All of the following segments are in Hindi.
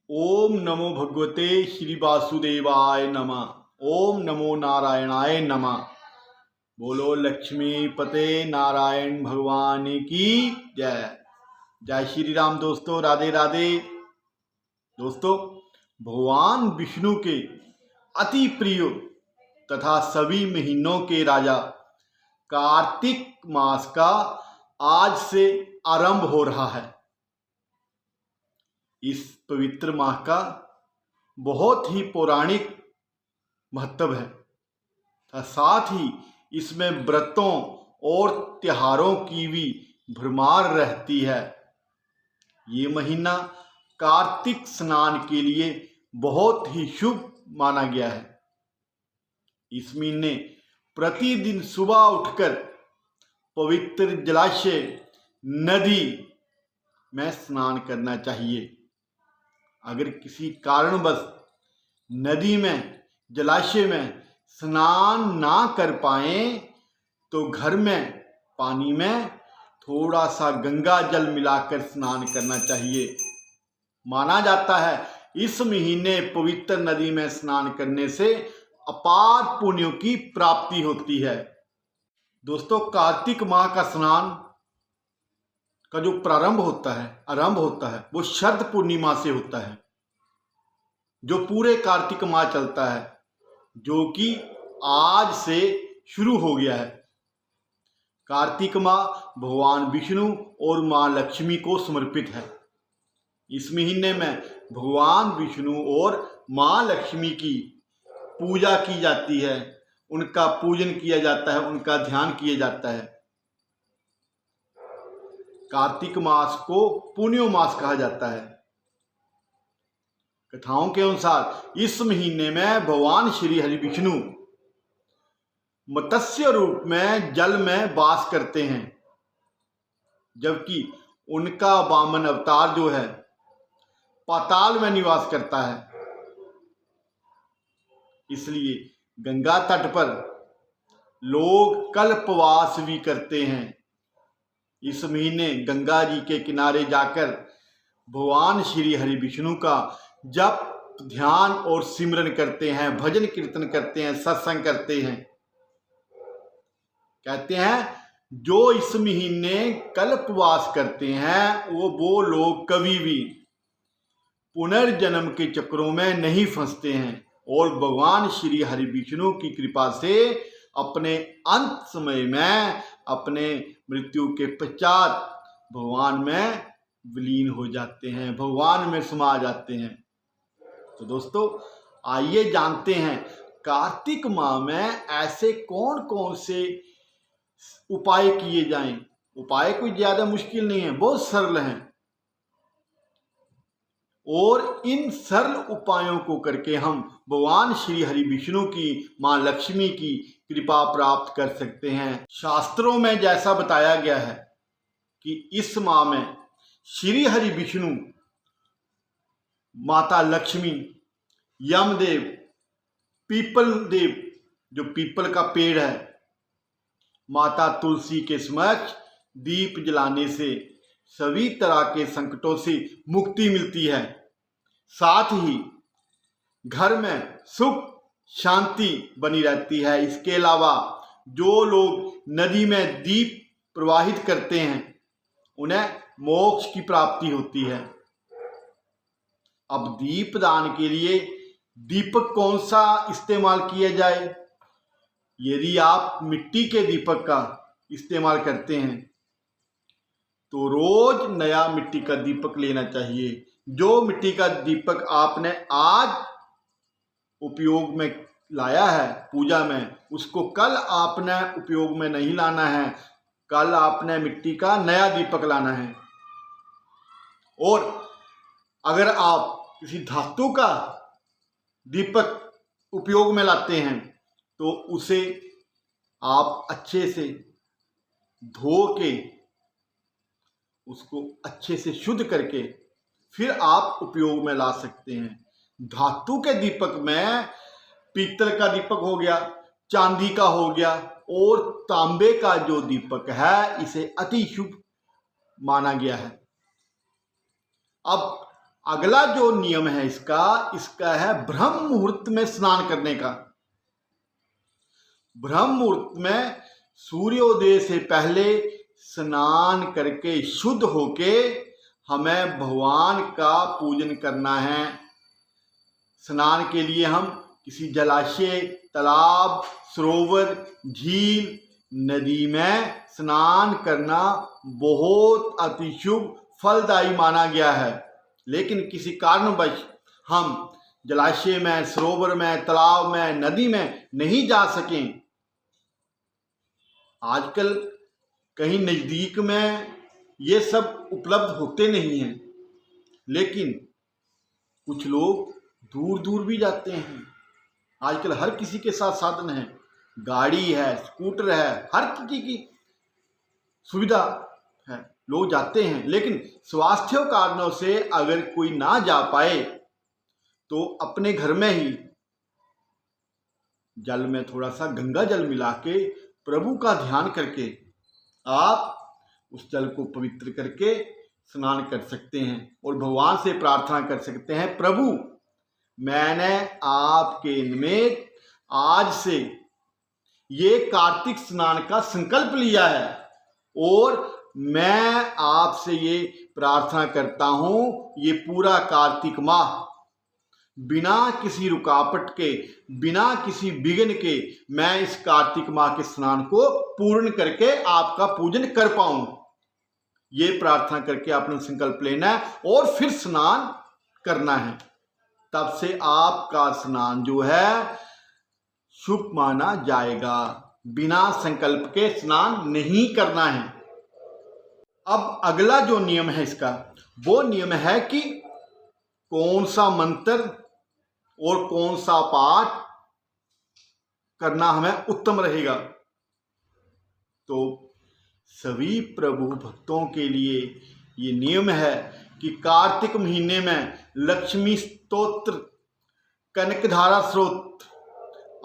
ओम नमो भगवते श्री वासुदेवाय नमः। ओम नमो नारायणाय नमः। बोलो लक्ष्मी पते नारायण भगवान की जय। जय श्री राम। दोस्तों राधे राधे। दोस्तों, भगवान विष्णु के अति प्रिय तथा सभी महीनों के राजा कार्तिक मास का आज से आरंभ हो रहा है। इस पवित्र माह का बहुत ही पौराणिक महत्व है तथा साथ ही इसमें व्रतों और त्योहारों की भी भरमार रहती है। ये महीना कार्तिक स्नान के लिए बहुत ही शुभ माना गया है। इस महीने प्रतिदिन सुबह उठकर पवित्र जलाशय नदी में स्नान करना चाहिए। अगर किसी कारणवश नदी में जलाशय में स्नान ना कर पाए तो घर में पानी में थोड़ा सा गंगा जल मिलाकर स्नान करना चाहिए। माना जाता है इस महीने पवित्र नदी में स्नान करने से अपार पुण्यों की प्राप्ति होती है। दोस्तों, कार्तिक माह का स्नान का जो आरंभ होता है वो शरद पूर्णिमा से होता है, जो पूरे कार्तिक माह चलता है, जो कि आज से शुरू हो गया है। कार्तिक माह भगवान विष्णु और मां लक्ष्मी को समर्पित है। इस महीने में भगवान विष्णु और मां लक्ष्मी की पूजा की जाती है, उनका पूजन किया जाता है, उनका ध्यान किया जाता है। कार्तिक मास को पुण्यो मास कहा जाता है। कथाओं के अनुसार इस महीने में भगवान श्री हरि विष्णु मत्स्य रूप में जल में वास करते हैं, जबकि उनका वामन अवतार जो है पाताल में निवास करता है। इसलिए गंगा तट पर लोग कल्पवास भी करते हैं। इस महीने गंगा जी के किनारे जाकर भगवान श्री हरि विष्णु का जप, ध्यान और सिमरन करते हैं, भजन कीर्तन करते हैं, सत्संग करते हैं। कहते हैं जो इस महीने कल्पवास करते हैं वो लोग कभी भी पुनर्जन्म के चक्रों में नहीं फंसते हैं और भगवान श्री हरि विष्णु की कृपा से अपने अंत समय में, अपने मृत्यु के पश्चात भगवान में विलीन हो जाते हैं, भगवान में समा जाते हैं। तो दोस्तों, आइए जानते हैं कार्तिक माह में ऐसे कौन कौन से उपाय किए जाएं। उपाय कोई ज्यादा मुश्किल नहीं है, बहुत सरल हैं और इन सरल उपायों को करके हम भगवान श्री हरि विष्णु की, मां लक्ष्मी की कृपा प्राप्त कर सकते हैं। शास्त्रों में जैसा बताया गया है कि इस माह में श्री हरि विष्णु, माता लक्ष्मी, यमदेव, पीपल देव जो पीपल का पेड़ है, माता तुलसी के समक्ष दीप जलाने से सभी तरह के संकटों से मुक्ति मिलती है। साथ ही घर में सुख शांति बनी रहती है। इसके अलावा जो लोग नदी में दीप प्रवाहित करते हैं उन्हें मोक्ष की प्राप्ति होती है। अब दीप दान के लिए दीपक कौन सा इस्तेमाल किया जाए? यदि आप मिट्टी के दीपक का इस्तेमाल करते हैं तो रोज नया मिट्टी का दीपक लेना चाहिए। जो मिट्टी का दीपक आपने आज उपयोग में लाया है पूजा में, उसको कल आपने उपयोग में नहीं लाना है। कल आपने मिट्टी का नया दीपक लाना है। और अगर आप किसी धातु का दीपक उपयोग में लाते हैं तो उसे आप अच्छे से धो के, उसको अच्छे से शुद्ध करके फिर आप उपयोग में ला सकते हैं। धातु के दीपक में पीतल का दीपक हो गया, चांदी का हो गया और तांबे का जो दीपक है इसे अति शुभ माना गया है। अब अगला जो नियम है इसका है ब्रह्म मुहूर्त में स्नान करने का। ब्रह्म मुहूर्त में सूर्योदय से पहले स्नान करके शुद्ध होके हमें भगवान का पूजन करना है। स्नान के लिए हम किसी जलाशय, तालाब, सरोवर, झील, नदी में स्नान करना बहुत अति शुभ फलदायी माना गया है। लेकिन किसी कारणवश हम जलाशय में, सरोवर में, तालाब में, नदी में नहीं जा सकें। आजकल कहीं नज़दीक में ये सब उपलब्ध होते नहीं हैं, लेकिन कुछ लोग दूर दूर भी जाते हैं। आजकल हर किसी के साथ साधन है, गाड़ी है, स्कूटर है, हर किसी की सुविधा है, लोग जाते हैं। लेकिन स्वास्थ्य कारणों से अगर कोई ना जा पाए तो अपने घर में ही जल में थोड़ा सा गंगा जल मिला के प्रभु का ध्यान करके आप उस जल को पवित्र करके स्नान कर सकते हैं और भगवान से प्रार्थना कर सकते हैं, प्रभु मैंने आपके निमित्त आज से ये कार्तिक स्नान का संकल्प लिया है और मैं आपसे ये प्रार्थना करता हूँ, ये पूरा कार्तिक माह बिना किसी रुकावट के, बिना किसी विघ्न के मैं इस कार्तिक माह के स्नान को पूर्ण करके आपका पूजन कर पाऊं। ये प्रार्थना करके आपने संकल्प लेना है और फिर स्नान करना है। तब से आपका स्नान जो है शुभ माना जाएगा। बिना संकल्प के स्नान नहीं करना है। अब अगला जो नियम है इसका, वो नियम है कि कौन सा मंत्र और कौन सा पाठ करना हमें उत्तम रहेगा। तो सभी प्रभु भक्तों के लिए ये नियम है कि कार्तिक महीने में लक्ष्मी स्तोत्र, कनकधारा स्त्रोत्र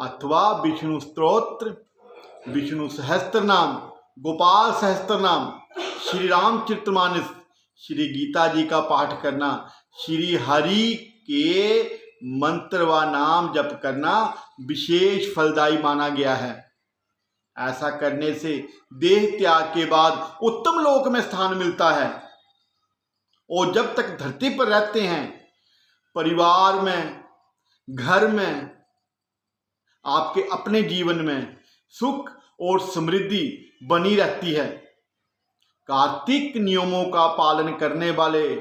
अथवा विष्णु स्तोत्र, विष्णु सहस्त्र नाम, गोपाल सहस्त्र नाम, श्री रामचरितमानस, श्री गीता जी का पाठ करना, श्री हरि के मंत्र व नाम जप करना विशेष फलदायी माना गया है। ऐसा करने से देह त्याग के बाद उत्तम लोक में स्थान मिलता है और जब तक धरती पर रहते हैं, परिवार में, घर में, आपके अपने जीवन में सुख और समृद्धि बनी रहती है। कार्तिक नियमों का पालन करने वाले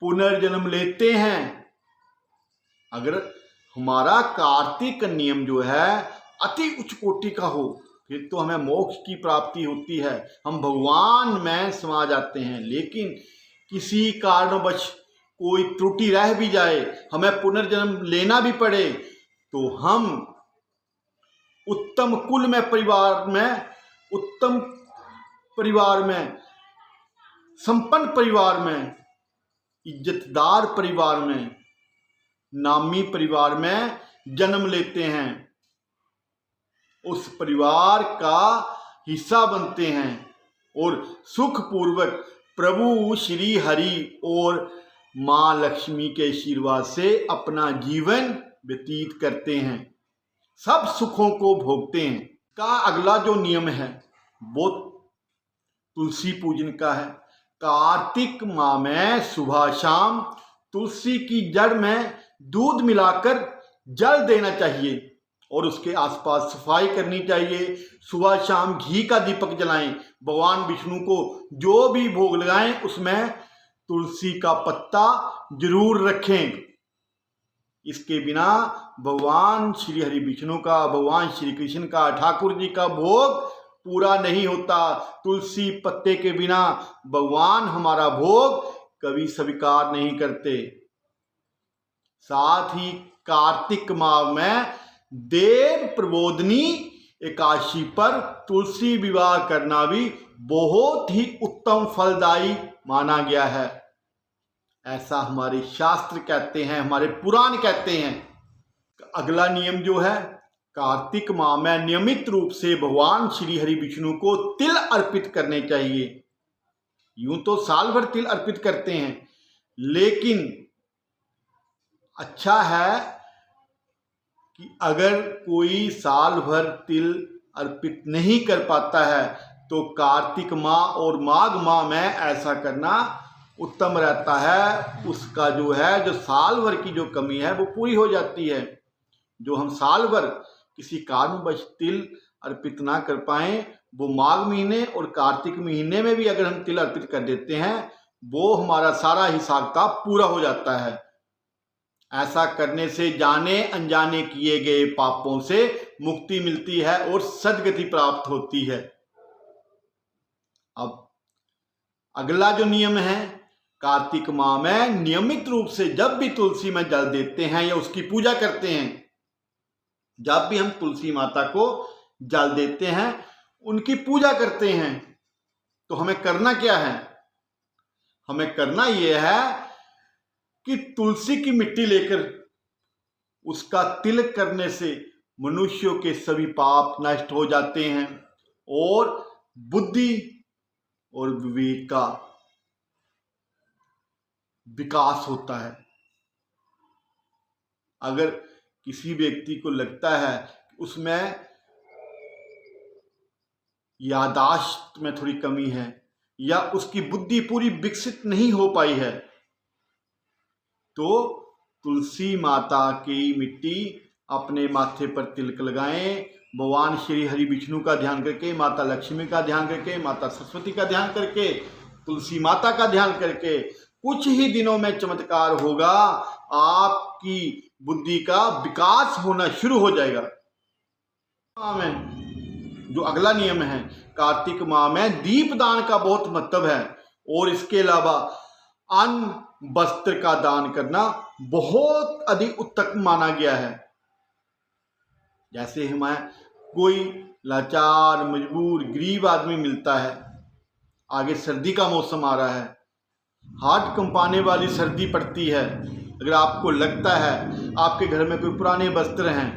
पुनर्जन्म लेते हैं। अगर हमारा कार्तिक नियम जो है अति उच्च कोटि का हो, फिर तो हमें मोक्ष की प्राप्ति होती है, हम भगवान में समा जाते हैं। लेकिन किसी कारणवश कोई त्रुटि रह भी जाए, हमें पुनर्जन्म लेना भी पड़े, तो हम उत्तम कुल में, परिवार में, उत्तम परिवार में, संपन्न परिवार में, इज्जतदार परिवार में, नामी परिवार में जन्म लेते हैं, उस परिवार का हिस्सा बनते हैं और सुखपूर्वक प्रभु श्री हरि और माँ लक्ष्मी के आशीर्वाद से अपना जीवन व्यतीत करते हैं, सब सुखों को भोगते हैं। का अगला जो नियम है वो तुलसी पूजन का है। कार्तिक माह में सुबह शाम तुलसी की जड़ में दूध मिलाकर जल देना चाहिए और उसके आसपास सफाई करनी चाहिए। सुबह शाम घी का दीपक जलाएं। भगवान विष्णु को जो भी भोग लगाएं उसमें तुलसी का पत्ता जरूर रखें। इसके बिना भगवान श्री हरि विष्णु का, भगवान श्री कृष्ण का, ठाकुर जी का भोग पूरा नहीं होता। तुलसी पत्ते के बिना भगवान हमारा भोग कभी स्वीकार नहीं करते। साथ ही कार्तिक माह में देव प्रबोधनी एकादशी पर तुलसी विवाह करना भी बहुत ही उत्तम फलदायी माना गया है। ऐसा हमारे शास्त्र कहते हैं, हमारे पुराण कहते हैं। अगला नियम जो है, कार्तिक माह में नियमित रूप से भगवान श्री हरि विष्णु को तिल अर्पित करने चाहिए। यूं तो साल भर तिल अर्पित करते हैं, लेकिन अच्छा है कि अगर कोई साल भर तिल अर्पित नहीं कर पाता है तो कार्तिक माह और माघ माह में ऐसा करना उत्तम रहता है। उसका जो है, जो साल भर की जो कमी है वो पूरी हो जाती है। जो हम साल भर किसी कारणवश तिल अर्पित ना कर पाए, वो माघ महीने और कार्तिक महीने में भी अगर हम तिल अर्पित कर देते हैं, वो हमारा सारा हिसाब किताब पूरा हो जाता है। ऐसा करने से जाने अनजाने किए गए पापों से मुक्ति मिलती है और सद्गति प्राप्त होती है। अब अगला जो नियम है, कार्तिक माह में नियमित रूप से जब भी तुलसी में जल देते हैं या उसकी पूजा करते हैं, जब भी हम तुलसी माता को जल देते हैं, उनकी पूजा करते हैं, तो हमें करना क्या है? हमें करना यह है कि तुलसी की मिट्टी लेकर उसका तिलक करने से मनुष्यों के सभी पाप नष्ट हो जाते हैं और बुद्धि और विवेक का विकास होता है। अगर किसी व्यक्ति को लगता है कि उसमें याददाश्त में थोड़ी कमी है या उसकी बुद्धि पूरी विकसित नहीं हो पाई है, तो तुलसी माता की मिट्टी अपने माथे पर तिलक लगाएं। भगवान श्री हरि विष्णु का ध्यान करके, माता लक्ष्मी का ध्यान करके, माता सरस्वती का ध्यान करके, तुलसी माता का ध्यान करके कुछ ही दिनों में चमत्कार होगा। आपकी बुद्धि का विकास होना शुरू हो जाएगा। जो अगला नियम है, कार्तिक माह में दीप दान का बहुत महत्व है और इसके अलावा अन्न वस्त्र का दान करना बहुत अधिक उत्तम माना गया है। जैसे हमें कोई लाचार, मजबूर, गरीब आदमी मिलता है, आगे सर्दी का मौसम आ रहा है, हाथ कंपाने वाली सर्दी पड़ती है, अगर आपको लगता है आपके घर में कोई पुराने वस्त्र हैं,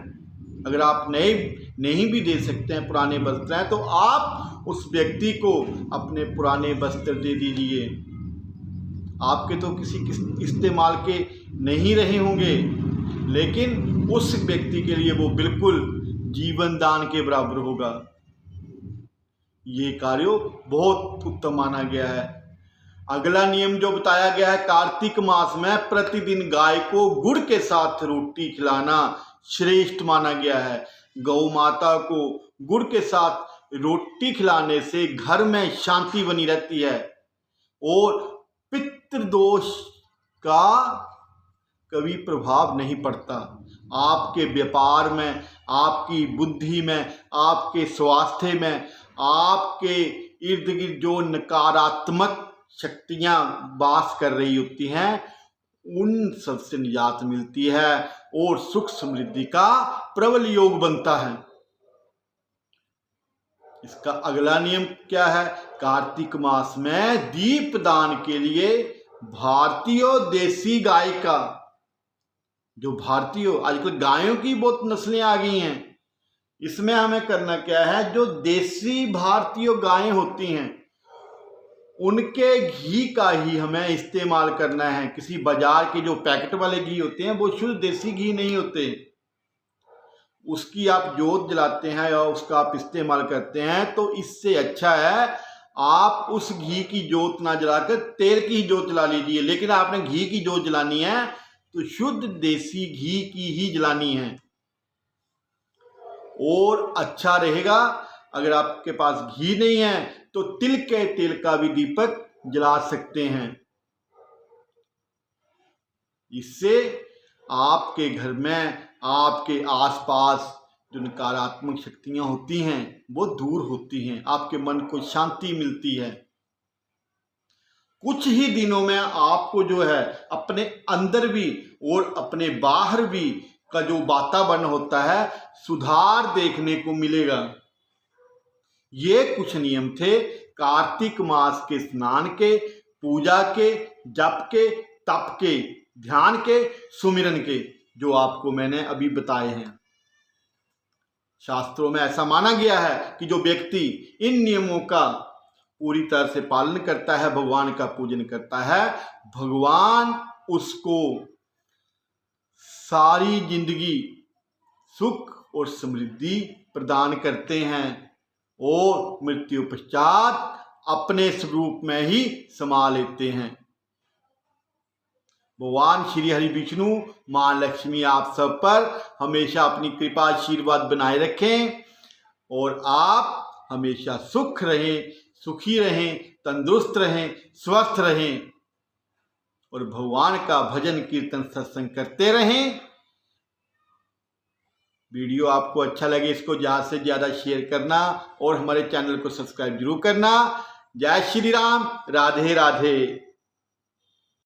अगर आप नहीं भी दे सकते हैं, पुराने वस्त्र हैं, तो आप उस व्यक्ति को अपने पुराने वस्त्र दे दीजिए। आपके तो किसी इस्तेमाल के नहीं रहे होंगे, लेकिन उस व्यक्ति के लिए वो बिल्कुल जीवन दान के बराबर होगा। ये कार्य बहुत उत्तम माना गया है। अगला नियम जो बताया गया है, कार्तिक मास में प्रतिदिन गाय को गुड़ के साथ रोटी खिलाना श्रेष्ठ माना गया है। गौ माता को गुड़ के साथ रोटी खिलाने से घर में शांति बनी रहती है और पितृदोष का कभी प्रभाव नहीं पड़ता। आपके व्यापार में, आपकी बुद्धि में, आपके स्वास्थ्य में, आपके इर्द गिर्द जो नकारात्मक शक्तियां वास कर रही होती हैं, उन सबसे निजात मिलती है और सुख समृद्धि का प्रबल योग बनता है। इसका अगला नियम क्या है? कार्तिक मास में दीप दान के लिए भारतीय देसी गाय का, जो भारतीय, आजकल गायों की बहुत नस्लें आ गई हैं, इसमें हमें करना क्या है, जो देसी भारतीय गायें होती हैं उनके घी का ही हमें इस्तेमाल करना है। किसी बाजार के जो पैकेट वाले घी होते हैं वो शुद्ध देसी घी नहीं होते। उसकी आप जोत जलाते हैं या उसका आप इस्तेमाल करते हैं, तो इससे अच्छा है आप उस घी की जोत ना जलाकर तेल की ही जोत जला लीजिए। लेकिन आपने घी की जोत जलानी है तो शुद्ध देसी घी की ही जलानी है। और अच्छा रहेगा अगर आपके पास घी नहीं है तो तिल के तेल का भी दीपक जला सकते हैं। इससे आपके घर में, आपके आसपास जो नकारात्मक शक्तियां होती हैं वो दूर होती हैं, आपके मन को शांति मिलती है। कुछ ही दिनों में आपको जो है अपने अंदर भी और अपने बाहर भी का जो वातावरण होता है सुधार देखने को मिलेगा। ये कुछ नियम थे कार्तिक मास के स्नान के, पूजा के, जप के, तप के, ध्यान के, सुमिरन के, जो आपको मैंने अभी बताए हैं। शास्त्रों में ऐसा माना गया है कि जो व्यक्ति इन नियमों का पूरी तरह से पालन करता है, भगवान का पूजन करता है, भगवान उसको सारी जिंदगी सुख और समृद्धि प्रदान करते हैं और मृत्यु पश्चात अपने स्वरूप में ही समा लेते हैं। भगवान श्री हरि विष्णु मां लक्ष्मी आप सब पर हमेशा अपनी कृपा आशीर्वाद बनाए रखें और आप हमेशा सुख रहें, सुखी रहें, तंदुरुस्त रहें, स्वस्थ रहें और भगवान का भजन कीर्तन सत्संग करते रहें। वीडियो आपको अच्छा लगे इसको ज़्यादा से ज़्यादा शेयर करना और हमारे चैनल को सब्सक्राइब जरूर करना। जय श्री राम, राधे राधे।